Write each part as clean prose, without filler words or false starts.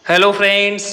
Hello friends,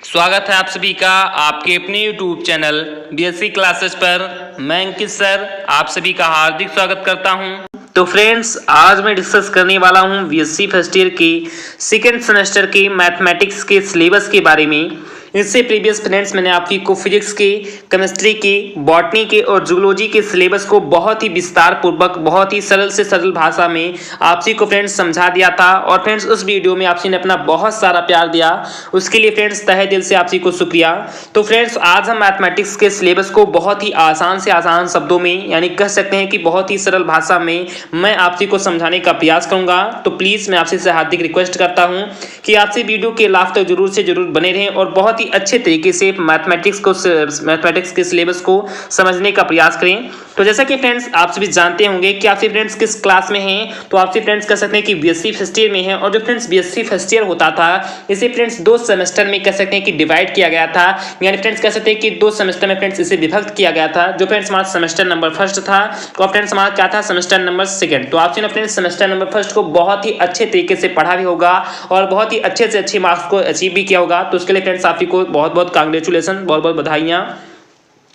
स्वागत है आप सभी का आपके अपने यूट्यूब चैनल बीएससी क्लासेस पर। मैं अंकित सर आप सभी का हार्दिक स्वागत करता हूं। तो फ्रेंड्स, आज मैं डिस्कस करने वाला हूं बीएससी फर्स्ट ईयर की सेकेंड सेमेस्टर की मैथमेटिक्स के सिलेबस के बारे में। इससे प्रीवियस फ्रेंड्स मैंने आप को फिजिक्स की, केमिस्ट्री की, बॉटनी के और जूलॉजी के सिलेबस को बहुत ही विस्तार पूर्वक, बहुत ही सरल से सरल भाषा में आपसी को फ्रेंड्स समझा दिया था। और फ्रेंड्स उस वीडियो में आपसी ने अपना बहुत सारा प्यार दिया, उसके लिए फ्रेंड्स तहे दिल से आपसी को शुक्रिया। तो फ्रेंड्स आज हम मैथमेटिक्स के सिलेबस को बहुत ही आसान से आसान शब्दों में, यानी कह सकते हैं कि बहुत ही सरल भाषा में मैं आपसी को समझाने का प्रयास करूंगा। तो प्लीज मैं आपसे हार्दिक रिक्वेस्ट करता हूं कि आपसे वीडियो के लास्ट तक जरूर से जरूर बने रहें और बहुत ही अच्छे तरीके से मैथमेटिक्स के सिलेबस को समझने का प्रयास करें। तो जैसा कि फ्रेंड्स आप सभी जानते होंगे कि आप फ्रेंड्स किस क्लास में हैं, तो आप फ्रेंड्स कह सकते हैं कि बीएससी फर्स्ट ईयर में हैं। और जो फ्रेंड्स बीएससी फर्स्ट ईयर होता था इसे फ्रेंड्स दो सेमेस्टर में कह सकते हैं कि डिवाइड किया गया था, यानी फ्रेंड्स कह सकते हैं कि दो सेमेस्टर में फ्रेंड्स इसे विभक्त किया गया था। जो फ्रेंड्स हमारा सेमेस्टर नंबर फर्स्ट था और फ्रेंड्स हमारा क्या था, सेमेस्टर नंबर सेकंड। तो आपने अपने सेमेस्टर नंबर फर्स्ट को बहुत ही अच्छे तरीके से पढ़ा भी होगा और बहुत ही अच्छे से अच्छे मार्क्स को अचीव भी किया होगा। तो उसके लिए फ्रेंड्स आप को बहुत बहुत कांग्रेचुलेसन, बहुत बहुत बधाइयां।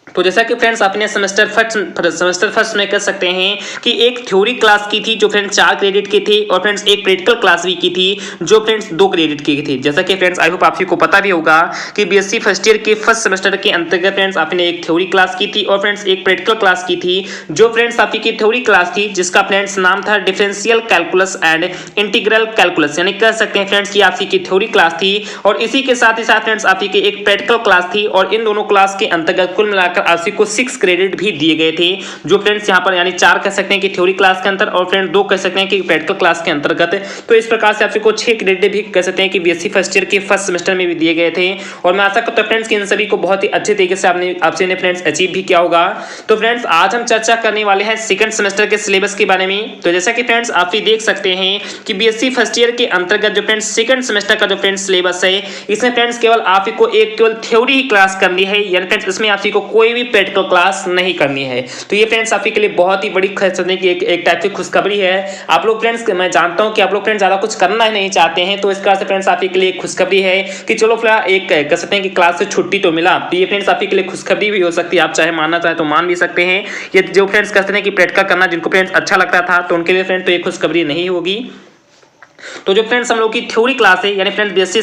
तो जैसा कि फ्रेंड्स आपने सेमेस्टर फर्स्ट में कह सकते हैं कि एक थ्योरी क्लास की थी जो फ्रेंड्स 4 क्रेडिट की थी, और फ्रेंड्स एक प्रैक्टिकल क्लास भी की थी जो फ्रेंड्स 2 क्रेडिट की थी। जैसा कि फ्रेंड्स आई होप आप को पता भी होगा कि बीएससी फर्स्ट ईयर के फर्स्ट सेमेस्टर के अंतर्गत फ्रेंड्स आपने एक थ्योरी क्लास की थी और फ्रेंड्स एक प्रैक्टिकल क्लास की थी। जो फ्रेंड्स आपकी थ्योरी क्लास थी जिसका फ्रेंड्स नाम था differential calculus and integral calculus, यानी कह सकते हैं फ्रेंड्स की आपकी थ्योरी क्लास थी और इसी के साथ ही साथ फ्रेंड्स आपकी एक प्रैक्टिकल क्लास थी। और इन दोनों क्लास के अंतर्गत कुल मिलाकर आपसी को 6 क्रेडिट भी दिए गए थे, जो फ्रेंड्स यहां पर यानी 4 कह सकते हैं कि थ्योरी क्लास के अंतर और फ्रेंड 2 कह सकते हैं कि प्रैक्टिकल क्लास के अंतर्गत। तो इस प्रकार से आपको 6 क्रेडिट भी कह सकते हैं कि बीएससी फर्स्ट ईयर के फर्स्ट सेमेस्टर में भी दिए गए थे। और मैं आशा करता हूं फ्रेंड्स कि इन सभी को बहुत ही अच्छे तरीके से आपसे ने फ्रेंड्स अचीव भी किया होगा। तो फ्रेंड्स आज हम चर्चा करने वाले हैं सेकंड सेमेस्टर के सिलेबस के बारे में। तो जैसा कि फ्रेंड्स आप देख सकते हैं कि बीएससी फर्स्ट ईयर के अंतर्गत जो फ्रेंड्स सेकंड सेमेस्टर का जो फ्रेंड्स सिलेबस है, इसमें फ्रेंड्स केवल आपको केवल थ्योरी ही क्लास करनी है, यानी फ्रेंड्स इसमें आपको कोई भी प्रैक्टिकल क्लास नहीं करनी है। तो ये फ्रेंड्स आपके लिए बहुत ही बड़ी एक टाइप की खुशखबरी है। आप लोग फ्रेंड्स, मैं जानता हूं कि आप लोग फ्रेंड्स ज्यादा कुछ करना ही नहीं चाहते हैं, तो इस कारण से फ्रेंड्स आपके लिए खुशखबरी है कि चलो फिलहाल एक कह सकते हैं कि क्लास से छुट्टी तो मिला। तो ये फ्रेंड्स आपके लिए खुशखबरी भी हो सकती है, आप चाहे मानना चाहे तो मान भी सकते हैं। ये जो फ्रेंड्स कहते हैं कि प्रैक्टिकल करना जिनको फ्रेंड्स अच्छा लगता था तो उनके लिए फ्रेंड्स तो ये खुशखबरी नहीं होगी। तो जो फ्रेंड्स हम लोग की थ्योरी क्लास है, यानी फ्रेंड्स बीएससी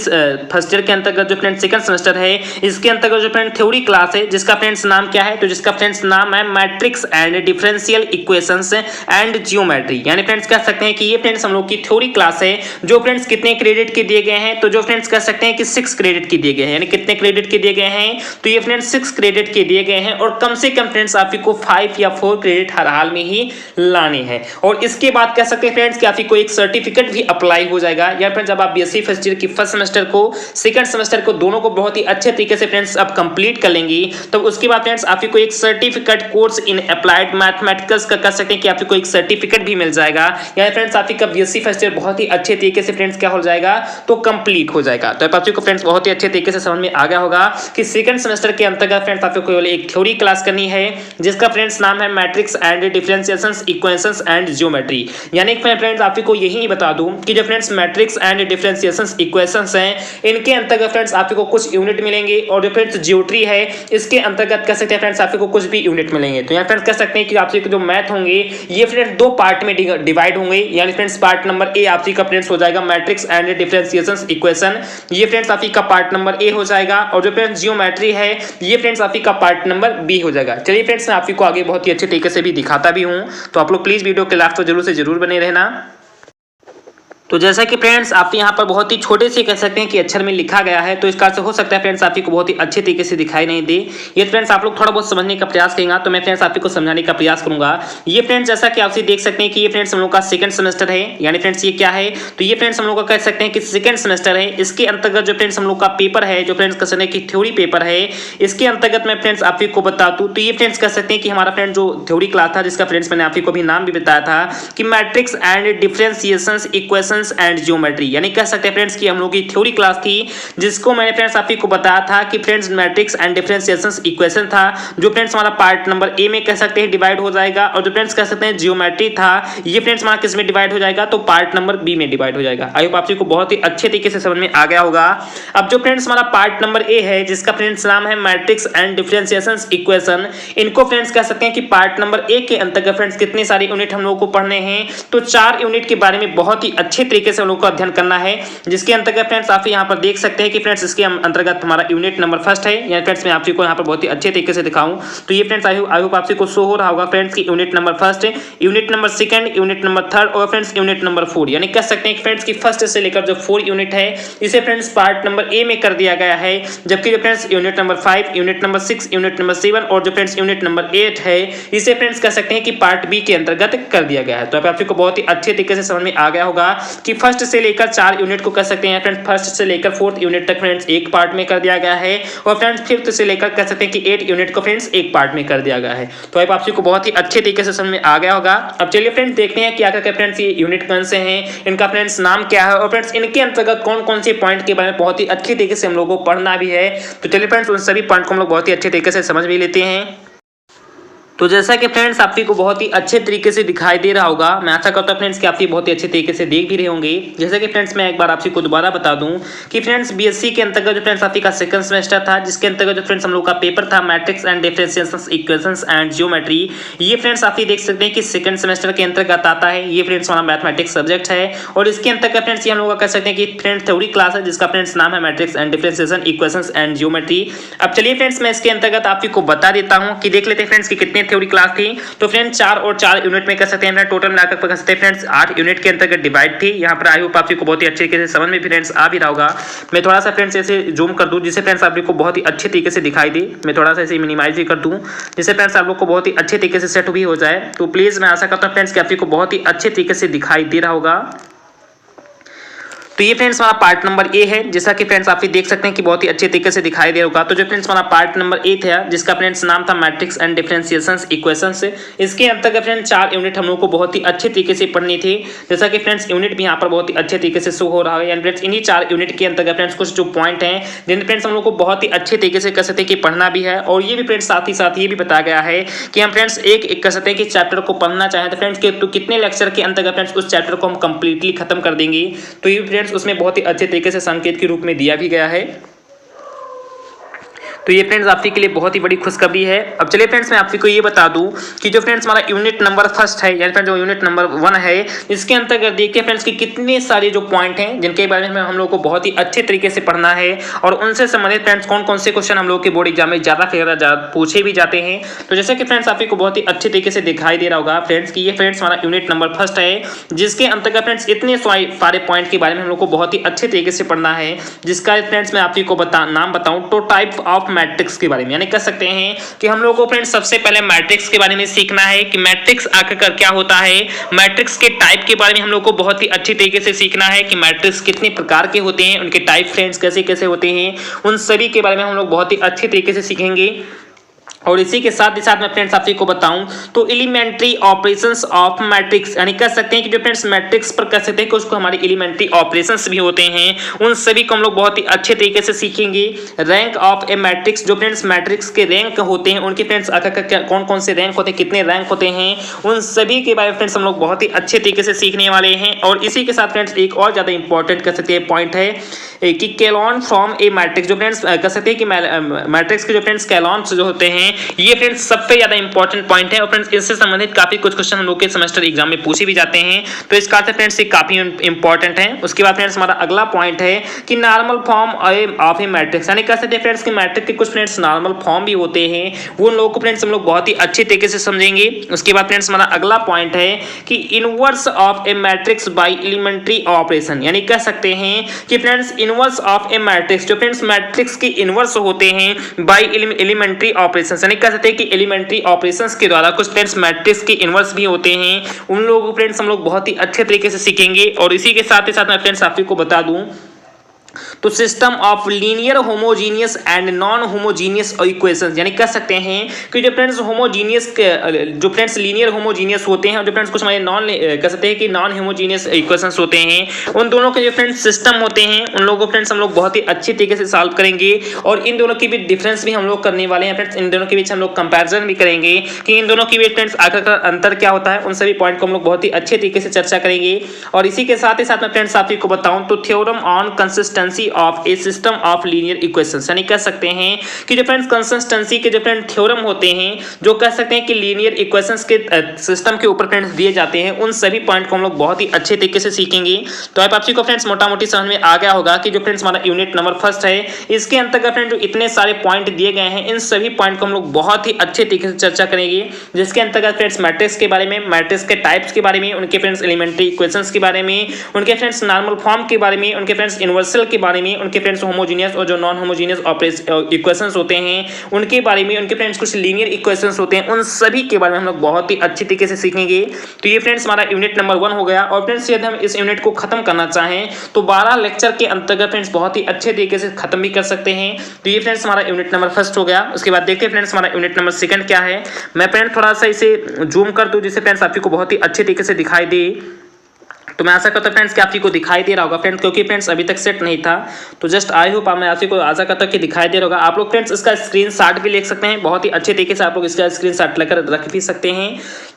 फर्स्ट ईयर के अंतर्गत जो फ्रेंड्स सेकंड सेमेस्टर है, इसके अंतर्गत जो फ्रेंड्स थ्योरी क्लास है जिसका फ्रेंड्स नाम क्या है, तो जिसका फ्रेंड्स नाम है matrix and differential equations and geometry. यानी फ्रेंड्स कह सकते हैं कि ये फ्रेंड्स हम लोग की थ्योरी क्लास है जो फ्रेंड्स कितने क्रेडिट के दिए गए हैं, तो जो फ्रेंड्स कह सकते हैं कि 6 क्रेडिट के दिए गए हैं। यानी कितने क्रेडिट के दिए गए हैं, तो ये फ्रेंड्स 6 क्रेडिट के दिए गए हैं और कम से कम फ्रेंड्स आपको 5 या 4 क्रेडिट हर हाल में ही लाने हैं। और इसके बाद कह सकते हैं फ्रेंड्स कि आपको एक सर्टिफिकेट भी अप्लाई हो जाएगा। या फ्रेंड्स जब आप बीएससी फर्स्ट ईयर की फर्स्ट सेमेस्टर को, सेकंड सेमेस्टर को, दोनों को बहुत ही अच्छे तरीके से फ्रेंड्स आप कंप्लीट कर लेंगी, तो उसके बाद फ्रेंड्स आपको एक certificate course in applied mathematics का कह सकते हैं कि आपको एक सर्टिफिकेट भी मिल जाएगा। यानी फ्रेंड्स आपका बीएससी फर्स्ट ईयर बहुत ही अच्छे तरीके से फ्रेंड्स क्या हो जाएगा, तो कंप्लीट हो जाएगा। तो आपको फ्रेंड्स बहुत ही अच्छे तरीके से समझ में आ गया होगा कि सेकंड सेमेस्टर के अंतर्गत फ्रेंड्स आपको केवल एक थ्योरी क्लास करनी है जिसका फ्रेंड्स नाम है matrix and differentiations equations and geometry. यानी फ्रेंड्स आपको यही बता दूं कि जो friends matrix and differentiations equations हैं, इनके अंतर्गत फ्रेंड्स आपको कुछ यूनिट मिलेंगे और जो फ्रेंड्स ज्योमेट्री है इसके अंतर्गत कह सकते हैं फ्रेंड्स आपको कुछ भी यूनिट मिलेंगे। तो यहाँ फ्रेंड्स कह सकते हैं कि आपसे जो मैथ होंगे ये फ्रेंड्स 2 पार्ट में डिवाइड होंगे। यानी फ्रेंड्स पार्ट नंबर ए आपसी का फ्रेंड्स हो जाएगा मैट्रिक्स एंड डिफरेंशिएशंस इक्वेशन, ये फ्रेंड्स आपकी का पार्ट नंबर ए हो जाएगा। और जो फ्रेंड्स ज्योमेट्री है ये फ्रेंड्स आपकी का पार्ट नंबर बी हो जाएगा। चलिए फ्रेंड्स मैं आपको आगे बहुत ही अच्छे तरीके से भी दिखाता भी हूँ, तो आप लोग प्लीज वीडियो के लास्ट तो जरूर से जरूर बने रहना। तो जैसा कि फ्रेंड्स आप यहाँ पर बहुत ही छोटे से कह सकते हैं कि अक्षर में लिखा गया है, तो इस कारण से हो सकता है फ्रेंड्स आपको बहुत ही अच्छे तरीके से दिखाई नहीं दे। ये फ्रेंड्स आप लोग थोड़ा बहुत समझने का प्रयास करेंगे तो मैं फ्रेंड्स आपको समझाने का प्रयास करूंगा। ये फ्रेंड्स जैसा कि आपसे देख सकते हैं कि ये फ्रेंड्स हम लोग का सेकंड सेमेस्टर है। यानी फ्रेंड्स ये क्या है, तो ये फ्रेंड्स हम लोग का कह सकते हैं कि सेकंड सेमेस्टर है। इसके अंतर्गत जो फ्रेंड्स हम लोग का पेपर है, जो फ्रेंड्स कह सकते हैं कि थ्योरी पेपर है, इसके अंतर्गत मैं फ्रेंड्स आपको बता दूं तो ये फ्रेंड्स कह सकते हैं कि हमारा फ्रेंड जो थ्योरी क्लास था जिसका फ्रेंड्स मैंने आपको भी नाम भी बताया था कि matrix and differentiations equation equations and geometry, यानी कह सकते हैं फ्रेंड्स कि हम लोग की थ्योरी क्लास थी जिसको मैंने फ्रेंड्स आप ही को बताया था कि friends matrix and differentiations equation था जो फ्रेंड्स हमारा पार्ट नंबर ए में कह सकते हैं डिवाइड हो जाएगा, और जो फ्रेंड्स कह सकते हैं ज्योमेट्री था ये फ्रेंड्स हमारा किस में डिवाइड हो जाएगा, तो पार्ट नंबर बी में डिवाइड हो जाएगा। आई होप आप को बहुत ही अच्छे तरीके से समझ में आ गया होगा। अब जो फ्रेंड्स हमारा पार्ट नंबर ए है जिसका फ्रेंड्स नाम है मैट्रिक्स एंड डिफरेंशिएशंस इक्वेशन, इनको फ्रेंड्स कह सकते हैं कि पार्ट नंबर ए के अंतर्गत फ्रेंड्स कितने सारे यूनिट हम लोगों को पढ़ने हैं, तो 4 यूनिट के बारे में बहुत ही अच्छे तरीके से हम लोग को अध्ययन करना है, जिसके अंतर्गत फ्रेंड्स आप यहाँ पर देख सकते हैं कि फ्रेंड्स इसके अंतर्गत हमारा यूनिट नंबर फर्स्ट है, या फ्रेंड्स मैं आप को यहाँ पर बहुत ही अच्छे तरीके से दिखाऊं तो ये फ्रेंड्स आई होप आप को शो हो रहा होगा फ्रेंड्स की unit number first, unit number second, unit number third और फ्रेंड्स यूनिट नंबर 4, यानी कह सकते हैं कि फ्रेंड्स की फर्स्ट से लेकर जो 4 यूनिट है इसे फ्रेंड्स पार्ट नंबर ए में कर दिया गया है, जबकि जो friends unit number 5, unit number 6, unit number 7 और जो फ्रेंड्स यूनिट नंबर 8 है इसे फ्रेंड्स कह सकते हैं कि पार्ट बी के अंतर्गत कर दिया गया है। तो आप को बहुत ही अच्छे तरीके से समझ में आ गया होगा कि फर्स्ट से लेकर 4 यूनिट को कह सकते हैं फ्रेंड्स फर्स्ट से लेकर 4th यूनिट तक फ्रेंड्स एक पार्ट में कर दिया गया है, और फ्रेंड्स 5th से लेकर कह सकते हैं कि 8 यूनिट को फ्रेंड्स एक पार्ट में कर दिया गया है। तो आप को बहुत ही अच्छे तरीके से समझ में आ गया होगा। अब चलिए फ्रेंड्स देखते हैं क्या क्या फ्रेंड्स ये यूनिट कौन से हैं, इनका फ्रेंड्स नाम क्या है और फ्रेंड्स इनके अंतर्गत कौन कौन से पॉइंट के बारे में बहुत ही अच्छे तरीके से हम लोगों को पढ़ना भी है। तो चलिए फ्रेंड्स उन सभी पॉइंट को हम लोग बहुत ही अच्छे तरीके से समझ भी लेते हैं। तो जैसा कि फ्रेंड्स आप को बहुत ही अच्छे तरीके से दिखाई दे रहा होगा, मैं आशा करता हूं फ्रेंड्स कि आप बहुत ही अच्छे तरीके से देख भी रहे होंगे। जैसा कि फ्रेंड्स मैं एक बार आप को दोबारा बता दूं कि फ्रेंड्स बीएससी के अंतर्गत जो फ्रेंड्स आप का सेकंड सेमेस्टर था जिसके अंतर्गत जो फ्रेंड्स हम लोग का पेपर था matrix and differentiations equations and geometry, ये फ्रेंड्स आप देख सकते हैं कि सेकंड सेमेस्टर के अंतर्गत आता है। ये फ्रेंड्स हमारा मैथमेटिक्स सब्जेक्ट है और इसके अंतर्गत फ्रेंड्स ये हम लोग कह सकते हैं कि फ्रेंड्स थ्योरी क्लास है जिसका फ्रेंड्स नाम है matrix and differentiation equations and geometry. अब चलिए फ्रेंड्स मैं इसके अंतर्गत आप को बता देता हूं कि देख लेते हैं फ्रेंड्स की कितनी थ्योरी क्लास थी। तो फ्रेंड्स 4 और 4 यूनिट में कह सकते हैं टोटल मिलाकर कह सकते हैं फ्रेंड्स 8 यूनिट के अंतर्गत डिवाइड थी। यहाँ पर आई होप आप को बहुत ही अच्छे तरीके से समझ में फ्रेंड्स आ भी रहा होगा। मैं थोड़ा सा फ्रेंड्स ऐसे जूम कर दूं जिससे फ्रेंड्स आप को बहुत ही अच्छे तरीके से दिखाई दे। मैं थोड़ा सा ऐसे मिनिमाइज भी कर दूं जिससे फ्रेंड्स आप लोग को बहुत ही अच्छे तरीके से सेट भी हो जाए। तो प्लीज मैं आशा करता हूँ फ्रेंड्स कि आप को बहुत ही अच्छे तरीके से दिखाई दे रहा होगा। तो ये फ्रेंड्स हमारा पार्ट नंबर ए है, जैसा कि फ्रेंड्स आप देख सकते हैं कि बहुत ही अच्छे तरीके से दिखाई दे होगा। तो जो फ्रेंड्स हमारा पार्ट नंबर ए था जिसका फ्रेंड्स नाम था मैट्रिक्स एंड डिफरेंशिएशंस इक्वेशंस, इसके अंतर्गत फ्रेंड्स 4 यूनिट हम लोग को बहुत ही अच्छे तरीके से पढ़नी थी। जैसा कि फ्रेंड्स यूनिट भी यहाँ पर बहुत ही अच्छे तरीके से शो हो रहा है। फ्रेंड्स इन्हीं 4 यूनिट के अंतर्गत फ्रेंड्स कुछ जो पॉइंट हैं जिन फ्रेंड्स हम लोग को बहुत ही अच्छे तरीके से कह सकते हैं कि पढ़ना भी है, और ये भी फ्रेंड्स साथ ही साथ ये भी बताया गया है कि हम फ्रेंड्स एक कह सकते हैं कि चैप्टर को पढ़ना चाहें तो फ्रेंड्स के तो कितने लेक्चर के अंतर्गत फ्रेंड्स उस चैप्टर को हम कंप्लीटली खत्म कर देंगे। तो ये फ्रेंड्स उसमें बहुत ही अच्छे तरीके से संकेत के रूप में दिया भी गया है। तो ये फ्रेंड्स आप के लिए बहुत ही बड़ी खुशखबरी है। अब चलिए फ्रेंड्स मैं आपको ये बता दूं कि जो फ्रेंड्स हमारा यूनिट नंबर फर्स्ट है यानी फ्रेंड्स जो यूनिट नंबर 1 है इसके अंतर्गत देखिए फ्रेंड्स कि कितने सारे जो पॉइंट हैं जिनके बारे में हम लोग को बहुत ही अच्छे तरीके से पढ़ना है, और उनसे संबंधित फ्रेंड्स कौन कौन से क्वेश्चन हम लोग के बोर्ड एग्जाम में ज़्यादा से ज़्यादा पूछे भी जाते हैं। तो जैसे कि फ्रेंड्स आपको बहुत ही अच्छे तरीके से दिखाई दे रहा होगा फ्रेंड्स कि ये फ्रेंड्स हमारा यूनिट नंबर फर्स्ट है जिसके अंतर्गत फ्रेंड्स इतने सारे पॉइंट के बारे में हम लोग को बहुत ही अच्छे तरीके से पढ़ना है, जिसका फ्रेंड्स मैं आपको नाम बताऊं तो टाइप ऑफ मैट्रिक्स के बारे में, यानी कह सकते हैं कि हम लोगों को फ्रेंड्स सबसे पहले मैट्रिक्स के बारे में सीखना है कि मैट्रिक्स आखिरकार क्या होता है। मैट्रिक्स के टाइप के बारे में हम लोग को बहुत ही अच्छी तरीके से सीखना है कि मैट्रिक्स कितने प्रकार के होते हैं, उनके टाइप फ्रेंड्स कैसे कैसे होते हैं, उन सभी के बारे में हम लोग बहुत ही अच्छे तरीके से सीखेंगे। और इसी के साथ ही साथ मैं फ्रेंड्स आपको बताऊं तो एलिमेंट्री ऑपरेशंस ऑफ मैट्रिक्स, यानी कह सकते हैं कि जो फ्रेंड्स मैट्रिक्स पर कह सकते हैं कि उसको हमारे एलिमेंट्री ऑपरेशंस भी होते हैं, उन सभी को हम लोग बहुत ही अच्छे तरीके से सीखेंगे। रैंक ऑफ ए मैट्रिक्स, जो फ्रेंड्स मैट्रिक्स के रैंक होते हैं उनके फ्रेंड्स कौन कौन से रैंक होते हैं, कितने रैंक होते हैं, उन सभी के बारे में फ्रेंड्स हम लोग बहुत ही अच्छे तरीके से सीखने वाले हैं। और इसी के साथ फ्रेंड्स एक और ज़्यादा इंपॉर्टेंट कह सकते हैं पॉइंट है कि कैलॉन फ्रॉम ए मैट्रिक्स, जो फ्रेंड्स कह सकते हैं कि मैट्रिक्स के जो फ्रेंड्स कैलॉन्स जो होते हैं ये फ्रेंड्स सबसे ज्यादा इंपॉर्टेंट पॉइंट है, और फ्रेंड्स इससे संबंधित काफी कुछ क्वेश्चन हम लोग के सेमेस्टर एग्जाम में पूछे भी जाते हैं। तो इस कारण से फ्रेंड्स ये काफी इंपॉर्टेंट है। उसके बाद फ्रेंड्स हमारा अगला पॉइंट है कि normal form of a matrix, यानी कह सकते हैं फ्रेंड्स कि मैट्रिक्स के कुछ फ्रेंड्स नॉर्मल फॉर्म भी होते हैं, वो लोगों को फ्रेंड्स हम लोग बहुत ही अच्छे तरीके से समझेंगे। उसके बाद फ्रेंड्स हमारा अगला पॉइंट है कि inverse of a matrix by elementary operation, यानी कह सकते हैं कि friends inverse of a matrix, जो फ्रेंड्स मैट्रिक्स के इनवर्स होते हैं बाय एलिमेंट्री ऑपरेशंस, यानी कह सकते हैं कि एलिमेंट्री ऑपरेशंस के द्वारा कुछ फ्रेंड्स मैट्रिक्स के इनवर्स भी होते हैं, उन लोगों को फ्रेंड्स हम लोग बहुत ही अच्छे तरीके से सीखेंगे। और इसी के साथ ही साथ मैं फ्रेंड्स आपको बता दूं तो system of linear homogeneous and non homogeneous equations, यानी कह सकते हैं कि जो फ्रेंड्स होमोजीनियस जो फ्रेंड्स लीनियर होमोजीनियस होते हैं और जो फ्रेंड्स कुछ हमारे नॉन कह सकते हैं कि नॉन होमोजीनियस इक्वेशंस होते हैं, उन दोनों के जो फ्रेंड्स सिस्टम होते हैं उन लोगों को फ्रेंड्स हम लोग बहुत ही अच्छी तरीके से सॉल्व करेंगे और इन दोनों के बीच डिफरेंस भी हम लोग करने वाले हैं फ्रेंड्स। इन दोनों के बीच हम लोग कंपैरिजन भी करेंगे कि इन दोनों के बीच फ्रेंड्स आखिरकार अंतर क्या होता है, उन सभी पॉइंट को हम लोग बहुत ही अच्छे तरीके से चर्चा करेंगे। और इसी के साथ ही साथ में फ्रेंड्स आप को बताऊं तो theorem on consistency of A system of linear equations, यानी कह सकते हैं कि जो फ्रेंड्स कंसिस्टेंसी के जो फ्रेंड थ्योरम होते हैं जो कह सकते हैं कि लीनियर इक्वेशंस के सिस्टम के ऊपर फ्रेंड्स दिए जाते हैं, उन सभी पॉइंट को हम लोग बहुत ही अच्छे तरीके से सीखेंगे। तो आप सभी को फ्रेंड्स मोटा मोटी समझ में आ गया होगा कि जो फ्रेंड्स हमारा यूनिट नंबर फर्स्ट है, इसके अंतर्गत फ्रेंड जो इतने सारे पॉइंट दिए गए हैं, इन सभी पॉइंट को हम लोग बहुत ही अच्छे तरीके से चर्चा करेंगे, जिसके अंतर्गत फ्रेंड्स मैट्रिक्स के बारे में, मैट्रिक्स के टाइप्स के बारे में, उनके फ्रेंड्स एलिमेंट्री इक्वेशंस के बारे में, उनके फ्रेंड्स नॉर्मल फॉर्म के बारे में, उनके फ्रेंड्स यूनिवर्सल के बारे में, उनके फ्रेंड्स होमोजेनियस और जो नॉन होमोजेनियस इक्वेशंस होते हैं उनके बारे में, उनके फ्रेंड्स कुछ लीनियर इक्वेशंस होते हैं, उन सभी के बारे में हम लोग बहुत ही अच्छी तरीके से सीखेंगे। तो ये फ्रेंड्स हमारा यूनिट नंबर 1 हो गया। और फ्रेंड्स यदि हम इस यूनिट को खत्म करना चाहें तो 12 लेक्चर के अंतर्गत फ्रेंड्स बहुत ही अच्छे तरीके से खत्म भी कर सकते हैं। तो ये फ्रेंड्स हमारा यूनिट नंबर फर्स्ट हो गया। उसके बाद देखते हैं फ्रेंड्स हमारा यूनिट नंबर सेकंड क्या है। मैं फ्रेंड्स थोड़ा सा इसे जूम कर दूं जिससे फ्रेंड्स आपको बहुत ही अच्छे तरीके से दिखाई दे। तो मैं आशा करता हूं फ्रेंड्स कि आप को दिखाई दे रहा होगा फ्रेंड्स, क्योंकि फ्रेंड्स अभी तक सेट नहीं था। तो जस्ट आई होप मैं आप को आशा करता हूं कि दिखाई दे रहा होगा। आप लोग फ्रेंड्स इसका स्क्रीनशॉट भी ले सकते हैं, बहुत ही अच्छे तरीके से आप लोग इसका स्क्रीनशॉट लेकर रख भी सकते हैं।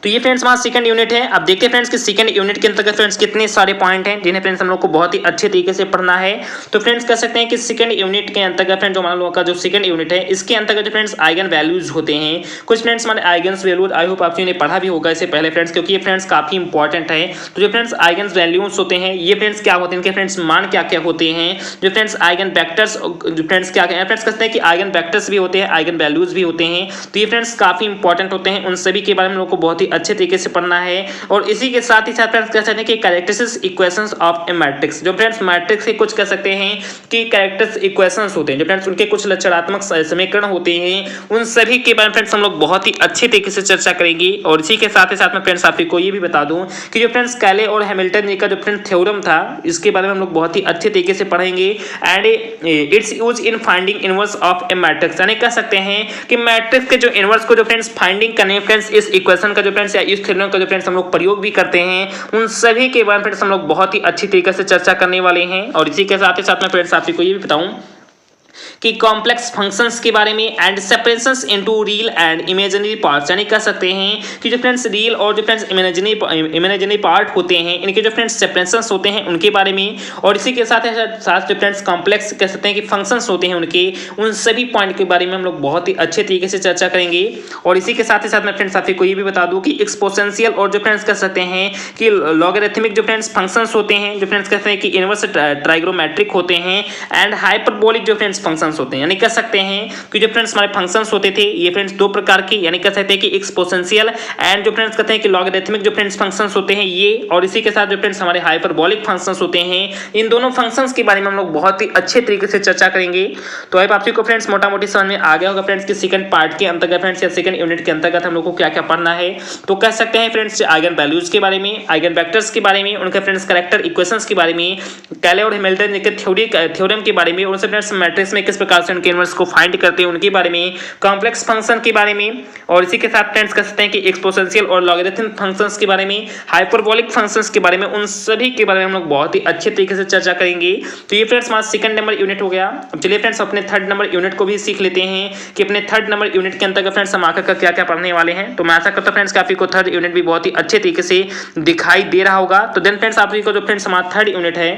तो ये फ्रेंड्स हमारा सेकंड यूनिट है। अब देखते हैं फ्रेंड्स कि सेकंड यूनिट के अंतर्गत फ्रेंड्स कितने सारे पॉइंट हैं जिन्हें फ्रेंड्स हम लोग को बहुत ही अच्छे तरीके से पढ़ना है। तो फ्रेंड्स कह सकते हैं कि सेकंड यूनिट के अंतर्गत फ्रेंड्स जो हमारा लोगों का जो सेकंड यूनिट है, इसके अंतर्गत फ्रेंड्स आइगन वैल्यूज होते हैं। कुछ फ्रेंड्स हमारे आइगन वैल्यूज आई होप आपने पढ़ा भी होगा इससे पहले फ्रेंड्स, क्योंकि ये फ्रेंड्स काफी इंपॉर्टेंट है। तो जो फ्रेंड्स आइगन वैल्यूज होते हैं ये फ्रेंड्स क्या होते हैं, इनके फ्रेंड्स मान क्या क्या होते हैं, जो फ्रेंड्स आइगन वेक्टर्स जो फ्रेंड्स क्या क्या फ्रेंड्स कहते हैं कि आइगन वेक्टर्स भी होते हैं, आइगन वैल्यूज भी होते हैं। तो ये फ्रेंड्स काफी इंपॉर्टेंट होते हैं, उन सभी के बारे में हम लोग को बहुत ही अच्छे तरीके से पढ़ना है। और इसी के साथ ही साथ फ्रेंड्स कह सकते हैं कि characteristics equations of a matrix, जो फ्रेंड्स मैट्रिक्स के कुछ कह सकते हैं कि कैरेक्टर्स इक्वेशंस होते हैं, जो फ्रेंड्स उनके कुछ लक्षणात्मक समीकरण होते हैं, उन सभी के बारे में फ्रेंड्स हम लोग बहुत ही अच्छे तरीके से चर्चा करेंगे। और इसी के साथ ही साथ में फ्रेंड्स आपको ये भी बता दूं कि जो फ्रेंड्स कैले और हैमिल्टन का जो फ्रेंड्स थ्योरम था, इसके बारे में हम लोग बहुत ही अच्छे तरीके से पढ़ेंगे। And it's use in finding inverse of a matrix, यानी कह सकते हैं कि मैट्रिक्स के जो इनवर्स को जो फ्रेंड्स फाइंडिंग करने फ्रेंड्स इस इक्वेशन का जो फ्रेंड्स या इस थ्योरम का जो फ्रेंड्स हम लोग प्रयोग भी करते हैं, उन सभी के बारे में फ्रेंड्स हम लोग बहुत ही अच्छी तरीके से चर्चा करने वाले हैं। और इसी के साथ ही साथ में फ्रेंड्स आपको ये भी बताऊं कि कॉम्प्लेक्स फंक्शंस के बारे में and separations into real and imaginary parts, यानी कह सकते हैं कि जो फ्रेंड्स रियल और जो फ्रेंड्स इमेजिनरी पार्ट होते हैं, इनके जो फ्रेंड्स सेपरेशंस होते हैं उनके बारे में। और इसी के साथ साथ जो फ्रेंड्स कॉम्प्लेक्स कह सकते हैं कि फंक्शंस होते हैं उनके, उन सभी पॉइंट के बारे में हम लोग बहुत ही अच्छे तरीके से चर्चा करेंगे। और इसी के साथ ही साथ मैं फ्रेंड्स आपको ये भी बता दूं कि एक्सपोनेंशियल और जो फ्रेंड्स कह सकते हैं कि लॉगरिथमिक जो फ्रेंड्स फंक्शंस होते हैं, जो फ्रेंड्स कहते हैं कि इनवर्स ट्राइग्नोमेट्रिक होते हैं, एंड हाइपरबोलिक जो फ्रेंड्स फंक्शंस होते हैं, यानी कह सकते हैं कि जो फ्रेंड्स हमारे फंक्शंस होते थे ये फ्रेंड्स दो प्रकार के, यानी कह सकते हैं कि एक्सपोनेंशियल एंड जो फ्रेंड्स कहते हैं कि लॉगरिथमिक जो फ्रेंड्स फंक्शंस होते हैं ये, और इसी के साथ जो फ्रेंड्स हमारे हाइपरबोलिक फंक्शंस होते हैं, इन दोनों फंक्शंस के बारे में हम लोग बहुत ही अच्छे तरीके से चर्चा करेंगे। तो अब आप को फ्रेंड्स मोटा मोटी समझ में आ गया होगा फ्रेंड्स कि सेकंड पार्ट के अंतर्गत फ्रेंड्स या सेकंड यूनिट के अंतर्गत हम लोग को क्या क्या पढ़ना है। तो कह सकते हैं फ्रेंड्स आइगन वैल्यूज के बारे में, आइगन वेक्टर्स के बारे में, उनके फ्रेंड्स कैरेक्टर इक्वेशंस के बारे में, कैले और हैमिल्टन के थ्योरम के बारे में, उनसे फ्रेंड्स मैट्रिक्स में किस प्रकार से उनके इनवर्स को फाइंड करते हैं उनके बारे में, कॉम्प्लेक्स फंक्शन के बारे में, और इसी के साथ फ्रेंड्स कह सकते हैं कि एक्सपोनेंशियल और लॉगरिथमिक फंक्शंस के बारे में, हाइपरबोलिक फंक्शंस के बारे में, उन सभी के बारे में हम लोग बहुत ही अच्छे तरीके से चर्चा करेंगे। तो ये फ्रेंड्स हमारा सेकंड नंबर यूनिट हो गया। अब चलिए फ्रेंड्स अपने थर्ड नंबर यूनिट को भी सीख लेते हैं कि अपने थर्ड नंबर यूनिट के अंतर्गत फ्रेंड्स हम आकर क्या क्या पढ़ने वाले हैं। तो मैं आशा करता हूं फ्रेंड्स कि आपको थर्ड यूनिट भी बहुत ही अच्छे तरीके से दिखाई दे रहा होगा। तो देन फ्रेंड्स आपको जो फ्रेंड्स हमारा थर्ड यूनिट है,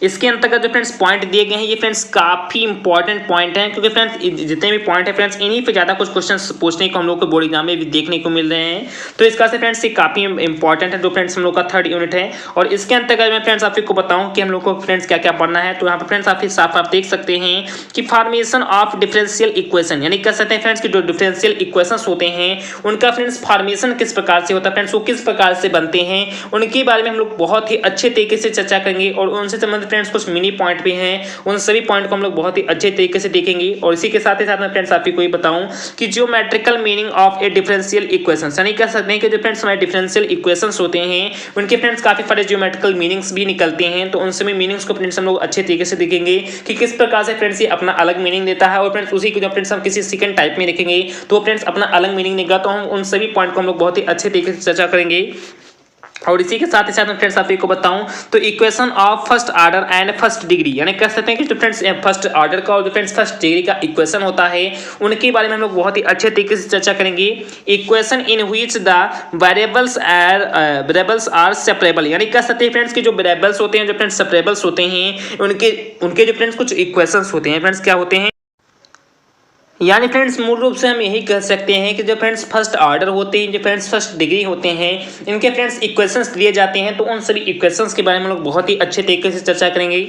इसके अंतर्गत जो फ्रेंड्स पॉइंट दिए गए हैं ये फ्रेंड्स काफी इंपॉर्टेंट पॉइंट हैं, क्योंकि फ्रेंड्स जितने भी पॉइंट है फ्रेंड्स इन्हीं पे ज्यादा कुछ क्वेश्चंस पूछने को हम लोग को बोर्ड एग्जाम में भी देखने को मिल रहे हैं। तो इसका से फ्रेंड्स ये काफी इंपॉर्टेंट है जो फ्रेंड्स हम लोग का थर्ड यूनिट है। और इसके अंतर्गत मैं फ्रेंड्स आपको बताऊं कि हम लोग को फ्रेंड्स क्या क्या पढ़ना है। तो यहाँ पर फ्रेंड्स आप साफ आप देख सकते हैं कि फॉर्मेशन ऑफ डिफरेंशियल इक्वेशन, यानी कह सकते हैं फ्रेंड्स कि जो डिफरेंशियल इक्वेशंस होते हैं उनका फ्रेंड्स फॉर्मेशन किस प्रकार से होता है, फ्रेंड्स वो किस प्रकार से बनते हैं, उनके बारे में हम लोग बहुत ही अच्छे तरीके से चर्चा करेंगे। और उनसे संबंधित फ्रेंड्स कुछ मिनी पॉइंट भी हैं, उन सभी पॉइंट को हम लोग बहुत ही अच्छे तरीके से देखेंगे। और इसी के साथ ही साथ मैं फ्रेंड्स आपको ये बताऊं कि geometrical meaning of A differential equation, यानी कह सकते हैं कि जो फ्रेंड्स हमारे डिफरेंशियल इक्वेशंस होते हैं उनके फ्रेंड्स काफी सारे ज्योमेट्रिकल मीनिंग्स भी निकलते हैं। तो उन सभी मीनिंग्स को फ्रेंड्स हम लोग अच्छे तरीके से देखेंगे कि किस प्रकार से फ्रेंड्स ये अपना अलग मीनिंग देता है। और फ्रेंड्स उसी को जब फ्रेंड्स हम किसी सेकंड टाइप में देखेंगे तो फ्रेंड्स अपना अलग मीनिंग देगा। तो हम उन सभी पॉइंट को हम लोग बहुत ही अच्छे तरीके से चर्चा करेंगे। और इसी के साथ ही साथ मैं फ्रेंड्स आपको बताऊं तो equation of first order and first degree, यानी कह सकते हैं कि जो फ्रेंड्स फर्स्ट ऑर्डर का और जो फ्रेंड्स फर्स्ट डिग्री का इक्वेशन होता है उनके बारे में हम लोग बहुत ही अच्छे तरीके से चर्चा करेंगे। Equation in which the variables are separable, यानी कह सकते हैं फ्रेंड्स कि जो वेरिएबल्स होते हैं, जो फ्रेंड्स सेपरेबल्स होते हैं, उनके जो फ्रेंड्स कुछ इक्वेशंस होते हैं फ्रेंड्स क्या होते हैं, यानी फ्रेंड्स मूल रूप से हम यही कह सकते हैं कि जो फ्रेंड्स फर्स्ट ऑर्डर होते हैं, जो फ्रेंड्स फर्स्ट डिग्री होते हैं, इनके फ्रेंड्स इक्वेशंस दिए जाते हैं। तो उन सभी इक्वेशंस के बारे में हम लोग बहुत ही अच्छे तरीके से चर्चा करेंगे।